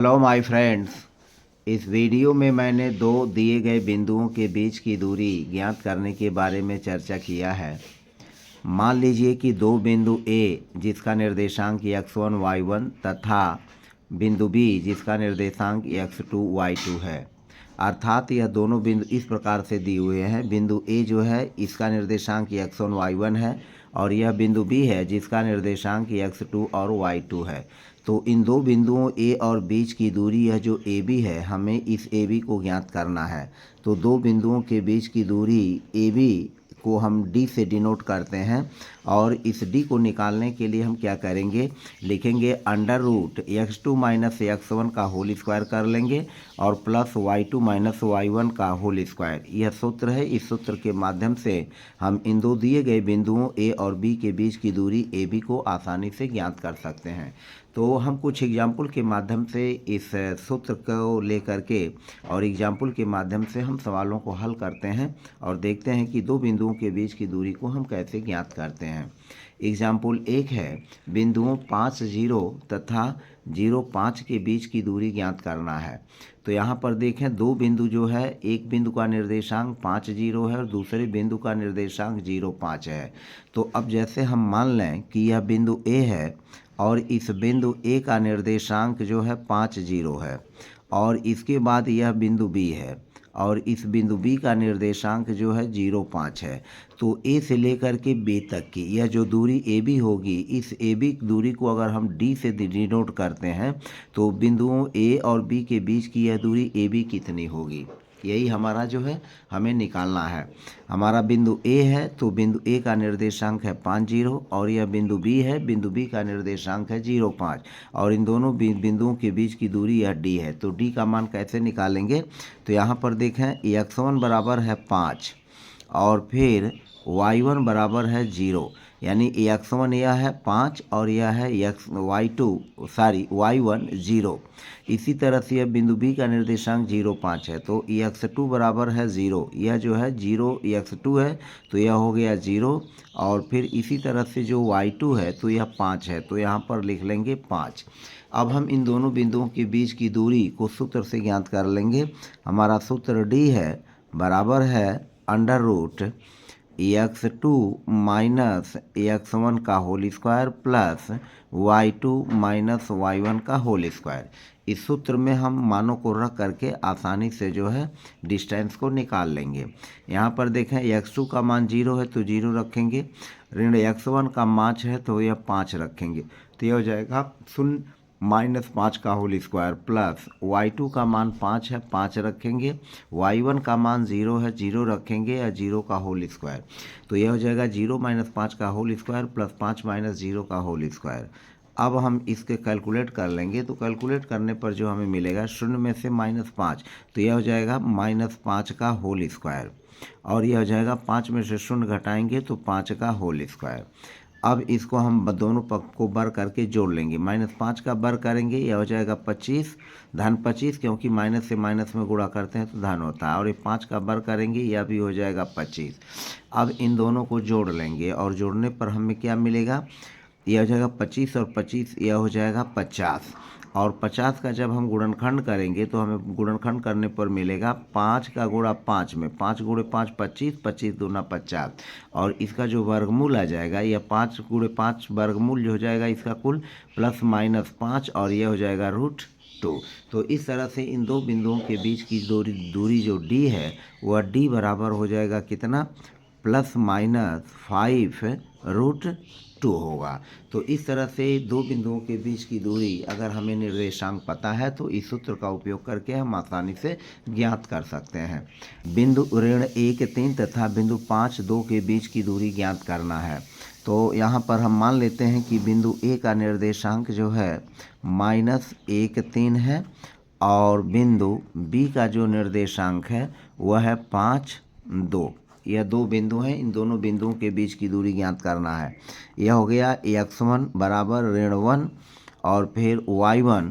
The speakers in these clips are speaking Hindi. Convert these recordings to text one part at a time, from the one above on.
Hello my friends. इस वीडियो में मैंने दो दिए गए बिंदुओं के बीच की दूरी ज्ञात करने के बारे में चर्चा किया है। मान लीजिए कि दो बिंदु A जिसका निर्देशांक x1 y1 तथा बिंदु B जिसका निर्देशांक x2 y2 है। अर्थात यह दोनों बिंदु इस प्रकार से दिए हुए हैं। बिंदु A जो है इसका निर्देशांक x1 y1 है और यह बिंदु B है जिसका निर्देशांक x2 और y2 है। तो इन दो बिंदुओं A और बीच की दूरी यह जो AB है, हमें इस AB को ज्ञात करना है। तो दो बिंदुओं के बीच की दूरी AB को हम D से डिनोट करते हैं और इस D को निकालने के लिए हम क्या करेंगे, लिखेंगे under root x2 minus x1 का होल स्क्वायर कर लेंगे और प्लस y2 माइनस y1 का होल स्क्वायर। यह सूत्र है। इस सूत्र के माध्यम से हम इन दो दिए गए बिंदुओं A और B के बीच की दूरी AB को आसानी से ज्ञात कर सकते हैं। तो हम कुछ एग्जाम्पल के माध्यम से इस सूत्र को लेकर के और एग्जाम्पल के माध्यम से हम सवालों को हल करते हैं और देखते हैं कि दो बिंदुओं के बीच की दूरी को हम कैसे ज्ञात करते हैं। एग्जाम्पल 1 है, बिंदुओं 5 0 तथा 0 5 के बीच की दूरी ज्ञात करना है। तो यहाँ पर देखें, दो बिंदु जो है, एक बिंदु का निर्देशांक 5 0 है और दूसरे बिंदु का निर्देशांक 0 5 है। तो अब जैसे हम मान लें कि यह बिंदु A है और इस बिंदु A का निर्देशांक जो है 5 0 है और इसके बाद यह बिंदु B है और इस बिंदु B का निर्देशांक जो है 0 5 है। तो A से लेकर के B तक की यह जो दूरी AB होगी, इस AB दूरी को अगर हम D से डिनोट करते हैं तो बिंदुओं A और B के बीच की यह दूरी AB कितनी होगी, यही हमारा जो है हमें निकालना है। हमारा बिंदु A है तो बिंदु A का निर्देशांक है 5 0 और यह बिंदु B है, बिंदु B का निर्देशांक है 0 5 और इन दोनों बिंदुओं के बीच की दूरी यह D है। तो D का मान कैसे निकालेंगे, तो यहाँ पर देखें x1 बराबर है 5 और फिर y1 बराबर है 0, यानी x1 यह है 5 और यह है y1 0। इसी तरह से यह बिंदु B का निर्देशांक 0 5 है तो x2 बराबर है 0, यह जो है 0 x2 है तो यह हो गया 0 और फिर इसी तरह से जो y2 है तो यह 5 है तो यहाँ पर लिख लेंगे 5। अब हम इन दोनों बिंदुओं के बीच की दूरी को सूत्र से ज्ञात कर लेंगे। हमारा सूत्र D है बराबर है under root x2 minus x1 का whole square plus y2 minus y1 का होल स्क्वायर। इस सूत्र में हम मानों को रख करके आसानी से जो है डिस्टेंस को निकाल लेंगे। यहाँ पर देखें x2 का मान 0 है तो 0 रखेंगे, ऋण x1 का 5 है तो यह 5 रखेंगे। तो यह हो जाएगा 0 माइनस 5 का होल स्क्वायर प्लस y2 का मान 5 है 5 रखेंगे, y1 का मान 0 है 0 रखेंगे या 0 का होल स्क्वायर। तो यह हो जाएगा 0 माइनस 5 का होल स्क्वायर प्लस 5 माइनस 0 का होल स्क्वायर। अब हम इसके कैलकुलेट कर लेंगे तो कैलकुलेट करने पर जो हमें मिलेगा 0 में से -5 तो यह हो जाएगा -5 का होल स्क्वायर और यह हो जाएगा 5 में से 0 घटाएंगे तो 5 का होल स्क्वायर। अब इसको हम दोनों पक्ष को बर करके जोड़ लेंगे, -5 का बर करेंगे यह हो जाएगा 25 धन 25, क्योंकि माइनस से माइनस में गुणा करते हैं तो धन होता है, और ये 5 का बर करेंगे यह भी हो जाएगा 25। अब इन दोनों को जोड़ लेंगे और जोड़ने पर हमें क्या मिलेगा, यह हो जाएगा 25 और 25 यह हो जाएगा 50 और 50 का जब हम गुणनखंड करेंगे तो हमें गुणनखंड करने पर मिलेगा 5 का गुणा 5 में 5 गुणे 5 25, 25 दूना 50 और इसका जो वर्गमूल आ जाएगा यह 5 गुणे 5 वर्गमूल जो हो जाएगा इसका कुल प्लस माइनस 5 और यह हो जाएगा √2। तो इस तरह से इन दो बिंदुओं के बीच की दूरी जो D है वह D बराबर हो जाएगा कितना, प्लस माइनस 5√2 होगा। तो इस तरह से दो बिंदुओं के बीच की दूरी अगर हमें निर्देशांक पता है तो इस सूत्र का उपयोग करके हम आसानी से ज्ञात कर सकते हैं। बिंदु ऋण 1 3 तथा बिंदु 5 2 के बीच की दूरी ज्ञात करना है। तो यहाँ पर हम मान लेते हैं कि बिंदु A का निर्देशांक जो है -1 3 है और बिंदु B का जो निर्देशांक है वह है 5 2। यह दो बिंदु हैं, इन दोनों बिंदुओं के बीच की दूरी ज्ञात करना है। यह हो गया x1 बराबर ऋण 1 और फिर y1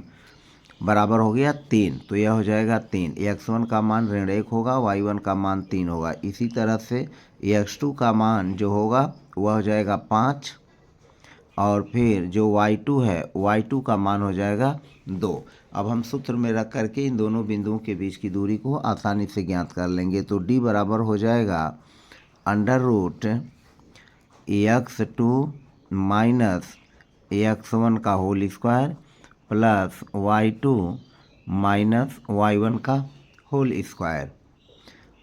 बराबर हो गया 3 तो यह हो जाएगा 3, x1 का मान ऋण 1 होगा, y1 का मान 3 होगा। इसी तरह से x2 का मान जो होगा वह हो जाएगा 5 और फिर जो y2 है y2 का मान हो जाएगा 2। अब हम सूत्र में रख करके इन दोनों बिंदुओं के बीच की दूरी को आसानी से ज्ञात कर लेंगे। तो d बराबर हो जाएगा √x2 माइनस x1 का whole square plus y2 minus y1 का होल स्क्वायर।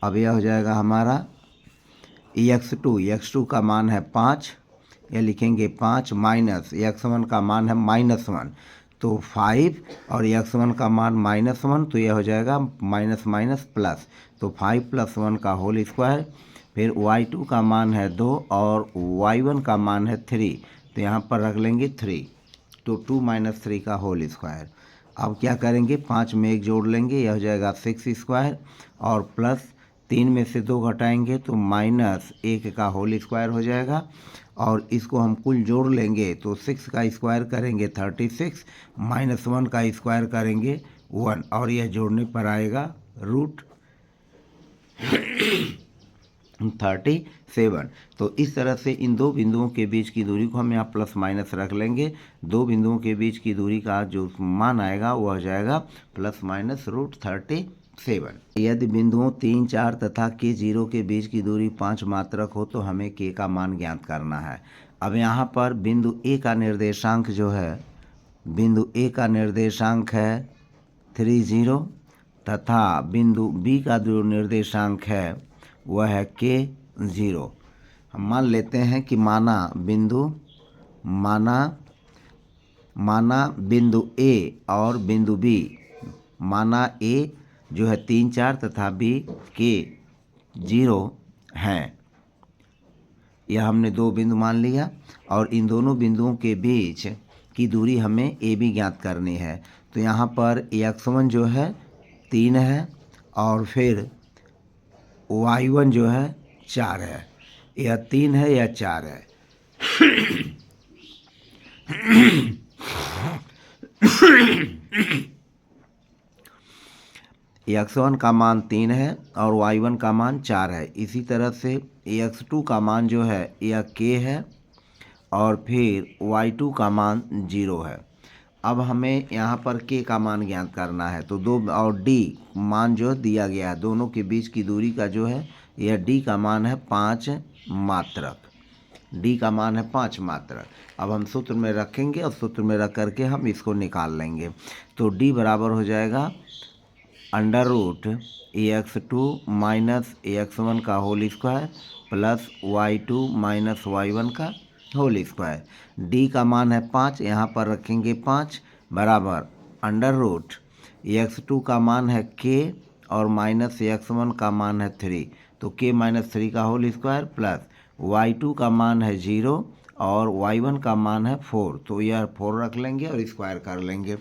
अब यह हो जाएगा हमारा x2 का मान है 5, यह लिखेंगे 5 माइनस x1 का मान है -1 तो 5 और x1 का मान -1 तो यह हो जाएगा माइनस माइनस प्लस, तो 5 + 1 का होल स्क्वायर। फिर y2 का मान है 2 और y1 का मान है 3 तो यहाँ पर रख लेंगे 3 तो 2 - 3 का होल स्क्वायर। अब क्या करेंगे 5 में 1 जोड़ लेंगे, यह हो जाएगा 6 स्क्वायर और प्लस 3 में से 2 घटाएंगे तो -1 का होल स्क्वायर हो जाएगा। और इसको हम कुल जोड़ लेंगे तो 6 का स्क्वायर करेंगे 36 -1 का स्क्वायर करेंगे 1 और यह जोड़ने पर आएगा √37। तो इस तरह से इन दो बिंदुओं के बीच की दूरी को हम यहाँ प्लस माइनस रख लेंगे। दो बिंदुओं के बीच की दूरी का जो मान आएगा वह हो जाएगा ± √37। यदि बिंदुओं 3, 4 तथा K0 के बीच की दूरी 5 मात्रक हो तो हमें K का मान ज्ञात करना है। अब यहाँ पर बिंदु A का निर्देशांक जो है, बिंदु A का निर्देशांक है 30 तथा बिंदु B का जो निर्देशांक है वह है K0। हम मान लेते हैं कि माना बिंदु A और बिंदु B, माना A जो है 3, 4 तथा B K0 हैं। यह हमने दो बिंदु मान लिया और इन दोनों बिंदुओं के बीच की दूरी हमें AB ज्ञात करनी है। तो यहाँ पर x1 जो है 3 है और फिर y1 जो है 4 है। यह 3 है, यह 4 है। x1 का मान 3 है और y1 का मान 4 है। इसी तरह से x2 का मान जो है यह k है और फिर y2 का मान 0 है। अब हमें यहाँ पर k का मान ज्ञात करना है। तो दो और d मान जो दिया गया है, दोनों के बीच की दूरी का जो है यह d का मान है 5 मात्रक। d का मान है 5 मात्रक। अब हम सूत्र में रखेंगे और सूत्र में रख करके हम इसको निकाल लेंगे। तो d बराबर हो जाएगा √x2 माइनस x1 का whole square plus y2 minus y1 का होल स्क्वायर। d का मान है 5, यहाँ पर रखेंगे 5 बराबर √x2 का मान है k और माइनस x1 का मान है 3 तो k - 3 का होल स्क्वायर प्लस y2 का मान है 0 और y1 का मान है 4 तो यह 4 रख लेंगे और स्क्वायर कर लेंगे।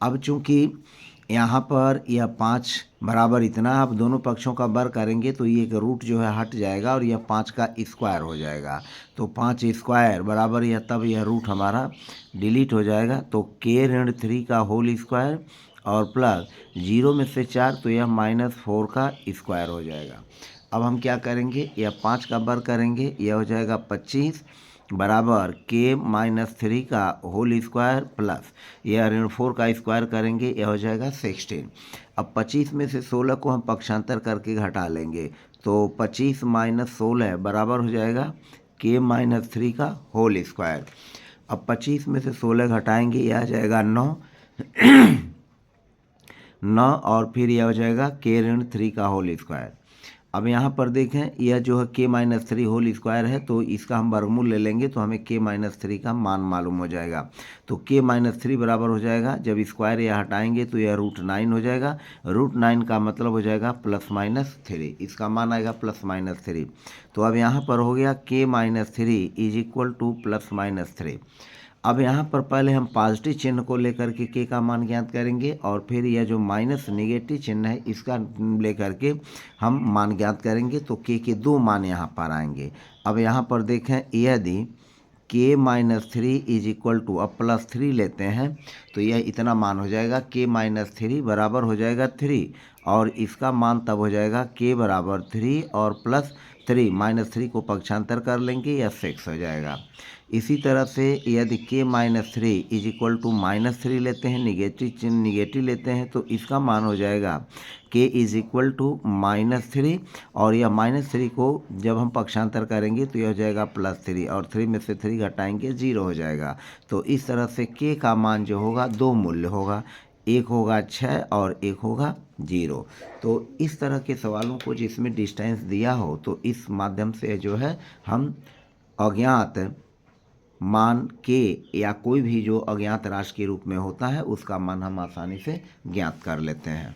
अब चूंकि यहाँ पर यह 5 बराबर इतना, आप दोनों पक्षों का वर करेंगे तो ये एक रूट जो है हट जाएगा और यह 5 का स्क्वायर हो जाएगा। तो 5 स्क्वायर बराबर यह, तब यह रूट हमारा डिलीट हो जाएगा। तो k-3 का होल स्क्वायर और प्लस 0 में से 4 तो यह -4 का स्क्वायर हो जाएगा। अब हम क्या करेंगे, यह 5 का वर करेंगे, यह हो जाएगा 25 बराबर k-3 का होल स्क्वायर प्लस यह ऋण 4 का स्क्वायर करेंगे, यह हो जाएगा 16। अब 25 में से 16 को हम पक्षांतर करके घटा लेंगे तो 25 - 16 बराबर हो जाएगा k-3 का होल स्क्वायर। अब 25 में से 16 घटाएंगे, यह आ जाएगा 9 और फिर यह हो जाएगा k-3 का होल स्क्वायर। अब यहाँ पर देखें यह जो है k-3 होल स्क्वायर है तो इसका हम वर्गमूल ले लेंगे तो हमें k-3 का मान मालूम हो जाएगा। तो k-3 बराबर हो जाएगा, जब स्क्वायर यह हटाएंगे तो यह √9 हो जाएगा। √9 का मतलब हो जाएगा +-3, इसका मान आएगा +-3। तो अब यहाँ पर हो गया k-3 = +-3। अब यहाँ पर पहले हम पॉजिटिव चिन्ह को लेकर के k का मान ज्ञात करेंगे और फिर यह जो माइनस नेगेटिव चिन्ह है इसका लेकर के हम मान ज्ञात करेंगे। तो k के दो मान यहाँ पर आएंगे। अब यहाँ पर देखें यदि k-3 = अब +3 लेते हैं तो यह इतना मान हो जाएगा, k-3 बराबर हो जाएगा 3 और इसका मान तब हो जाएगा k बराबर 3 और +3 -3 को पक्षांतर कर लेंगे, यह 6 हो जाएगा। इसी तरह से यदि k minus 3 is equal to -3 लेते हैं, निगेटिव चिन्ह निगेटिव लेते हैं, तो इसका मान हो जाएगा k इज इक्वल टू -3, और यह -3 को जब हम पक्षांतर करेंगे तो यह हो जाएगा +3, और 3 में से 3 घटाएंगे 0 हो जाएगा। तो इस तरह से k का मान जो होगा दो मूल्य होगा, एक होगा 6 और एक होगा 0। तो इस तरह के सवालों को जिसमें डिस्टेंस दिया हो, तो इस माध्यम से जो है हम अज्ञात मान के या कोई भी जो अज्ञात राशि के रूप में होता है उसका मान हम आसानी से ज्ञात कर लेते हैं।